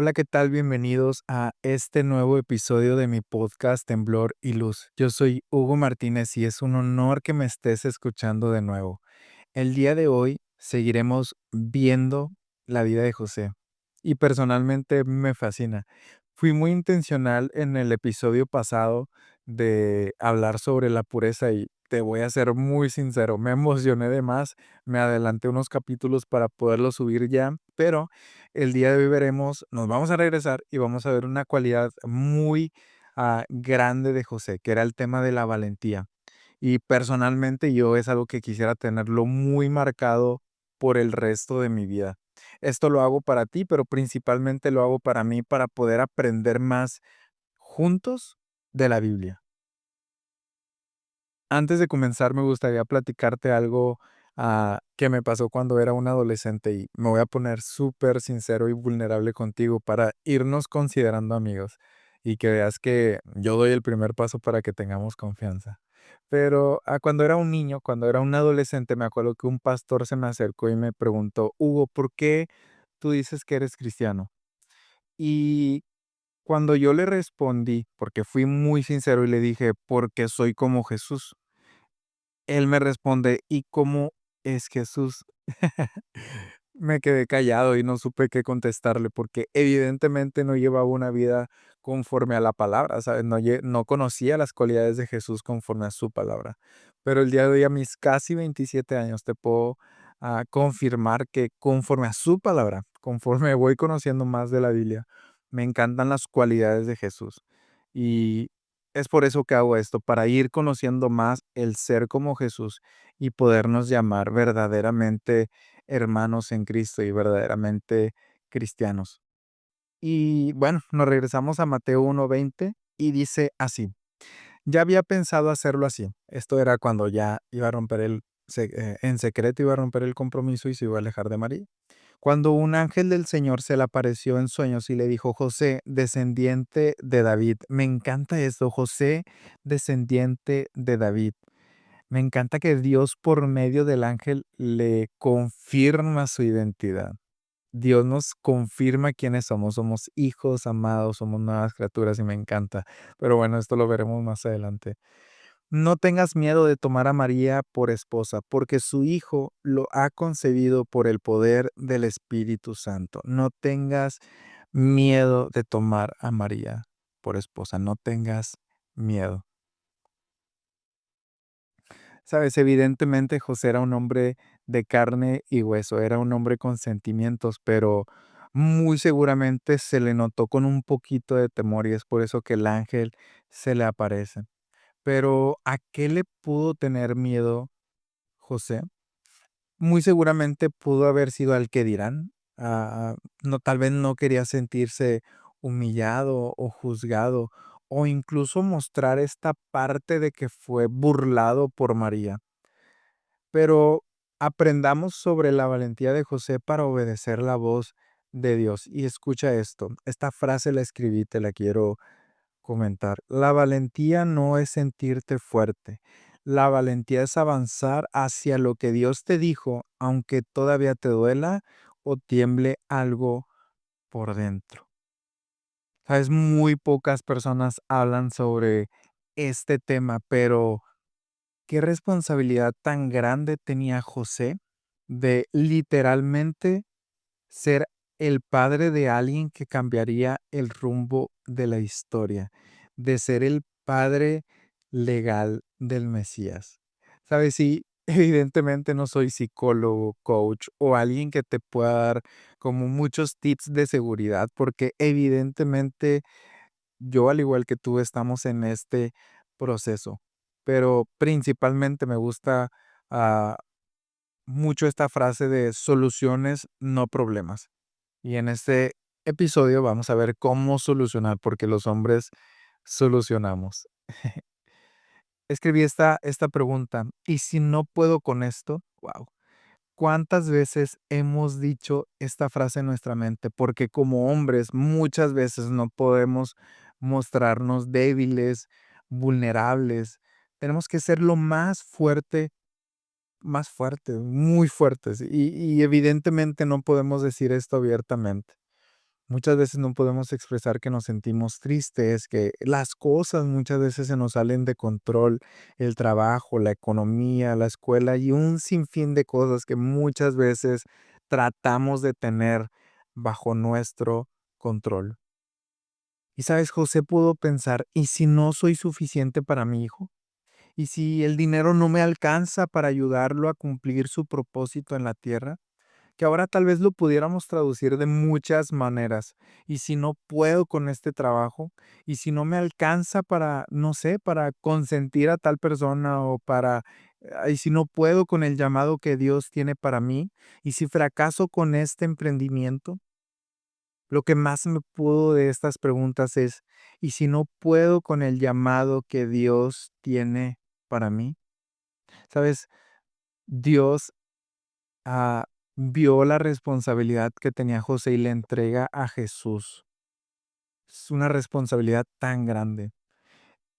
Hola, ¿qué tal? Bienvenidos a este nuevo episodio de mi podcast Temblor y Luz. Yo soy Hugo Martínez y es un honor que me estés escuchando de nuevo. El día de hoy seguiremos viendo la vida de José y personalmente me fascina. Fui muy intencional en el episodio pasado de hablar sobre la pureza y te voy a ser muy sincero, me emocioné de más, me adelanté unos capítulos para poderlo subir ya, pero el día de hoy veremos, nos vamos a regresar y vamos a ver una cualidad muy grande de José, que era el tema de la valentía. Y personalmente yo es algo que quisiera tenerlo muy marcado por el resto de mi vida. Esto lo hago para ti, pero principalmente lo hago para mí, para poder aprender más juntos de la Biblia. Antes de comenzar, me gustaría platicarte algo que me pasó cuando era un adolescente y me voy a poner súper sincero y vulnerable contigo para irnos considerando amigos y que veas que yo doy el primer paso para que tengamos confianza. Pero cuando era un niño, cuando era un adolescente, me acuerdo que un pastor se me acercó y me preguntó, Hugo, ¿por qué tú dices que eres cristiano? Y cuando yo le respondí, porque fui muy sincero y le dije, porque soy como Jesús. Él me responde: "¿Y cómo es Jesús?". Me quedé callado y no supe qué contestarle, porque evidentemente no llevaba una vida conforme a la palabra, ¿sabes? No conocía las cualidades de Jesús conforme a su palabra. Pero el día de hoy, a mis casi 27 años, te puedo, confirmar que conforme a su palabra, conforme voy conociendo más de la Biblia, me encantan las cualidades de Jesús. Y es por eso que hago esto, para ir conociendo más el ser como Jesús y podernos llamar verdaderamente hermanos en Cristo y verdaderamente cristianos. Y bueno, nos regresamos a Mateo 1:20 y dice así: ya había pensado hacerlo así. Esto era cuando ya iba a romper en secreto iba a romper el compromiso y se iba a alejar de María. Cuando un ángel del Señor se le apareció en sueños y le dijo: José, descendiente de David. Me encanta esto, José, descendiente de David. Me encanta que Dios por medio del ángel le confirma su identidad. Dios nos confirma quiénes somos. Somos hijos amados, somos nuevas criaturas y me encanta. Pero bueno, esto lo veremos más adelante. No tengas miedo de tomar a María por esposa, porque su hijo lo ha concebido por el poder del Espíritu Santo. No tengas miedo de tomar a María por esposa. No tengas miedo. Sabes, evidentemente José era un hombre de carne y hueso, era un hombre con sentimientos, pero muy seguramente se le notó con un poquito de temor y es por eso que el ángel se le aparece. Pero ¿a qué le pudo tener miedo José? Muy seguramente pudo haber sido al que dirán. No, tal vez no quería sentirse humillado o juzgado o incluso mostrar esta parte de que fue burlado por María. Pero aprendamos sobre la valentía de José para obedecer la voz de Dios. Y escucha esto, esta frase la escribí, te la quiero comentar. La valentía no es sentirte fuerte. La valentía es avanzar hacia lo que Dios te dijo, aunque todavía te duela o tiemble algo por dentro. Sabes, muy pocas personas hablan sobre este tema, pero qué responsabilidad tan grande tenía José de literalmente ser el padre de alguien que cambiaría el rumbo de la historia, de ser el padre legal del Mesías. ¿Sabes? Sí, evidentemente no soy psicólogo, coach o alguien que te pueda dar como muchos tips de seguridad, porque evidentemente yo, al igual que tú, estamos en este proceso, pero principalmente me gusta ah, mucho esta frase de soluciones, no problemas. Y en este episodio vamos a ver cómo solucionar, porque los hombres solucionamos. Escribí esta pregunta, ¿y si no puedo con esto? Wow. ¿Cuántas veces hemos dicho esta frase en nuestra mente? Porque como hombres muchas veces no podemos mostrarnos débiles, vulnerables. Tenemos que ser lo más fuerte, muy fuertes. Y evidentemente no podemos decir esto abiertamente. Muchas veces no podemos expresar que nos sentimos tristes, que las cosas muchas veces se nos salen de control, el trabajo, la economía, la escuela y un sinfín de cosas que muchas veces tratamos de tener bajo nuestro control. Y sabes, José pudo pensar, ¿y si no soy suficiente para mi hijo? ¿Y si el dinero no me alcanza para ayudarlo a cumplir su propósito en la tierra? Que ahora tal vez lo pudiéramos traducir de muchas maneras. Y si no puedo con este trabajo, y si no me alcanza para, no sé, para consentir a tal persona o para, y si no puedo con el llamado que Dios tiene para mí, y si fracaso con este emprendimiento, lo que más me pudo de estas preguntas es, ¿y si no puedo con el llamado que Dios tiene para mí? ¿Sabes? Dios ah, vio la responsabilidad que tenía José y le entrega a Jesús. Es una responsabilidad tan grande.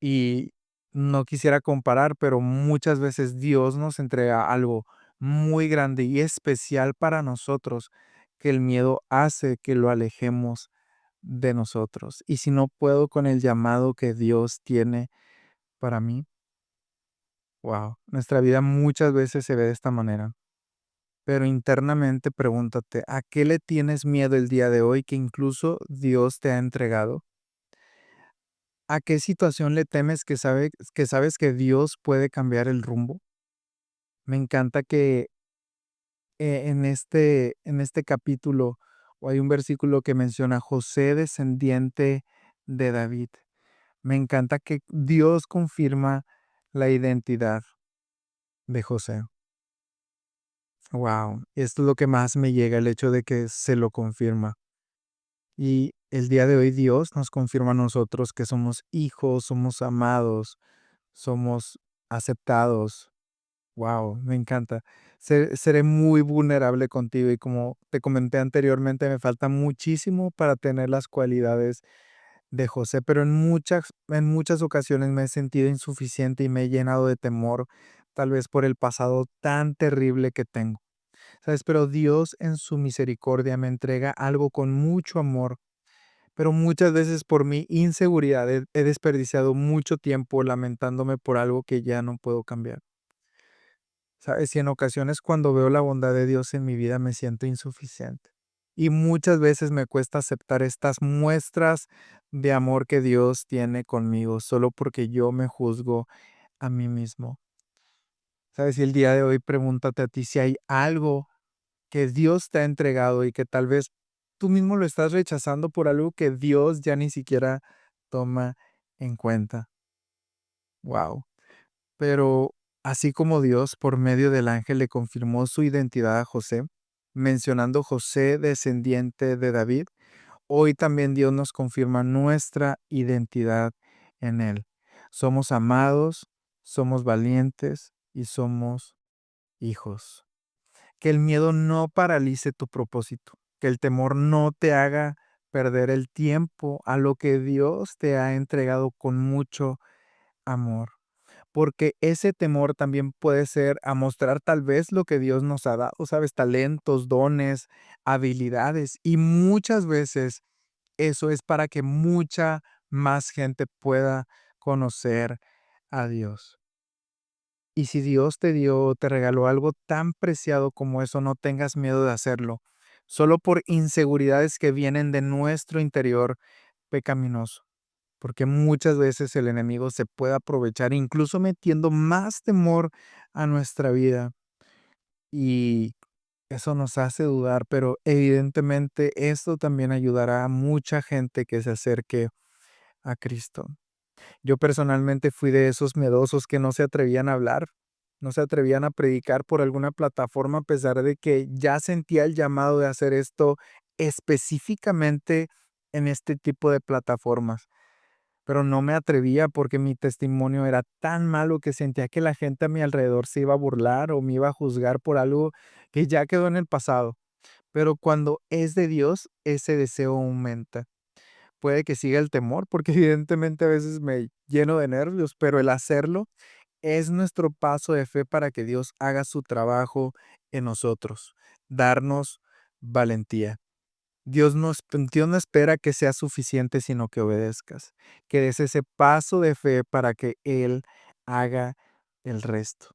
Y no quisiera comparar, pero muchas veces Dios nos entrega algo muy grande y especial para nosotros, que el miedo hace que lo alejemos de nosotros. Y si no puedo con el llamado que Dios tiene para mí, wow, nuestra vida muchas veces se ve de esta manera. Pero internamente pregúntate, ¿a qué le tienes miedo el día de hoy que incluso Dios te ha entregado? ¿A qué situación le temes que sabes que Dios puede cambiar el rumbo? Me encanta que en este capítulo o hay un versículo que menciona José, descendiente de David. Me encanta que Dios confirma la identidad de José. Wow, esto es lo que más me llega, el hecho de que se lo confirma. Y el día de hoy Dios nos confirma a nosotros que somos hijos, somos amados, somos aceptados. Wow, me encanta. Seré muy vulnerable contigo y como te comenté anteriormente, me falta muchísimo para tener las cualidades de José, pero en muchas ocasiones me he sentido insuficiente y me he llenado de temor, tal vez por el pasado tan terrible que tengo. ¿Sabes? Pero Dios en su misericordia me entrega algo con mucho amor, pero muchas veces por mi inseguridad he desperdiciado mucho tiempo lamentándome por algo que ya no puedo cambiar. ¿Sabes? Y en ocasiones cuando veo la bondad de Dios en mi vida me siento insuficiente. Y muchas veces me cuesta aceptar estas muestras de amor que Dios tiene conmigo solo porque yo me juzgo a mí mismo. ¿Sabes? Y el día de hoy pregúntate a ti si hay algo que Dios te ha entregado y que tal vez tú mismo lo estás rechazando por algo que Dios ya ni siquiera toma en cuenta. Wow. Pero así como Dios por medio del ángel le confirmó su identidad a José, mencionando José descendiente de David, hoy también Dios nos confirma nuestra identidad en él. Somos amados, somos valientes y somos hijos. Que el miedo no paralice tu propósito, que el temor no te haga perder el tiempo a lo que Dios te ha entregado con mucho amor, porque ese temor también puede ser a mostrar tal vez lo que Dios nos ha dado, sabes, talentos, dones, habilidades, y muchas veces eso es para que mucha más gente pueda conocer a Dios. Y si Dios te dio, te regaló algo tan preciado como eso, no tengas miedo de hacerlo, solo por inseguridades que vienen de nuestro interior pecaminoso, porque muchas veces el enemigo se puede aprovechar, incluso metiendo más temor a nuestra vida y eso nos hace dudar, pero evidentemente esto también ayudará a mucha gente que se acerque a Cristo. Yo personalmente fui de esos miedosos que no se atrevían a hablar, no se atrevían a predicar por alguna plataforma, a pesar de que ya sentía el llamado de hacer esto específicamente en este tipo de plataformas. Pero no me atrevía porque mi testimonio era tan malo que sentía que la gente a mi alrededor se iba a burlar o me iba a juzgar por algo que ya quedó en el pasado. Pero cuando es de Dios, ese deseo aumenta. Puede que siga el temor, porque evidentemente a veces me lleno de nervios, pero el hacerlo es nuestro paso de fe para que Dios haga su trabajo en nosotros, darnos valentía. Dios no espera que sea suficiente, sino que obedezcas, que des ese paso de fe para que Él haga el resto.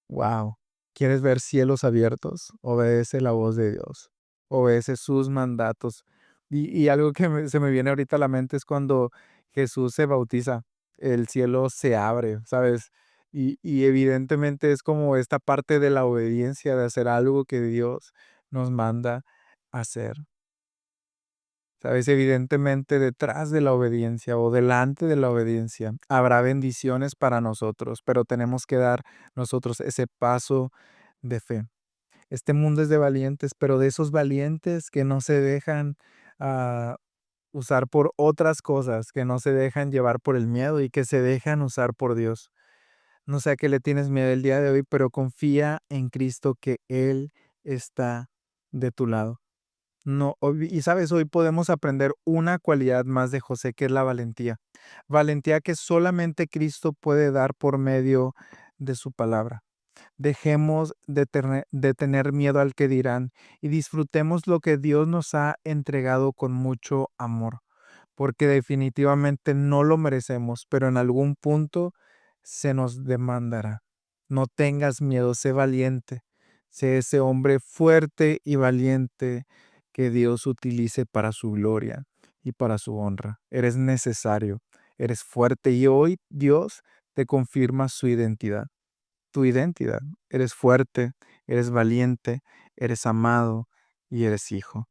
Wow. ¿Quieres ver cielos abiertos? Obedece la voz de Dios. Obedece sus mandatos. Y algo que se me viene ahorita a la mente es cuando Jesús se bautiza, el cielo se abre, ¿sabes? Y evidentemente es como esta parte de la obediencia, de hacer algo que Dios nos manda hacer. ¿Sabes? Evidentemente detrás de la obediencia o delante de la obediencia habrá bendiciones para nosotros, pero tenemos que dar nosotros ese paso de fe. Este mundo es de valientes, pero de esos valientes que no se dejan usar por otras cosas, que no se dejan llevar por el miedo y que se dejan usar por Dios. No sé a qué le tienes miedo el día de hoy, pero confía en Cristo que Él está de tu lado. No, y sabes, hoy podemos aprender una cualidad más de José, que es la valentía. Valentía que solamente Cristo puede dar por medio de su palabra. Dejemos de tener miedo al que dirán y disfrutemos lo que Dios nos ha entregado con mucho amor, porque definitivamente no lo merecemos, pero en algún punto se nos demandará. No tengas miedo, sé valiente, sé ese hombre fuerte y valiente que Dios utilice para su gloria y para su honra. Eres necesario, eres fuerte y hoy Dios te confirma su identidad, tu identidad. Eres fuerte, eres valiente, eres amado y eres hijo.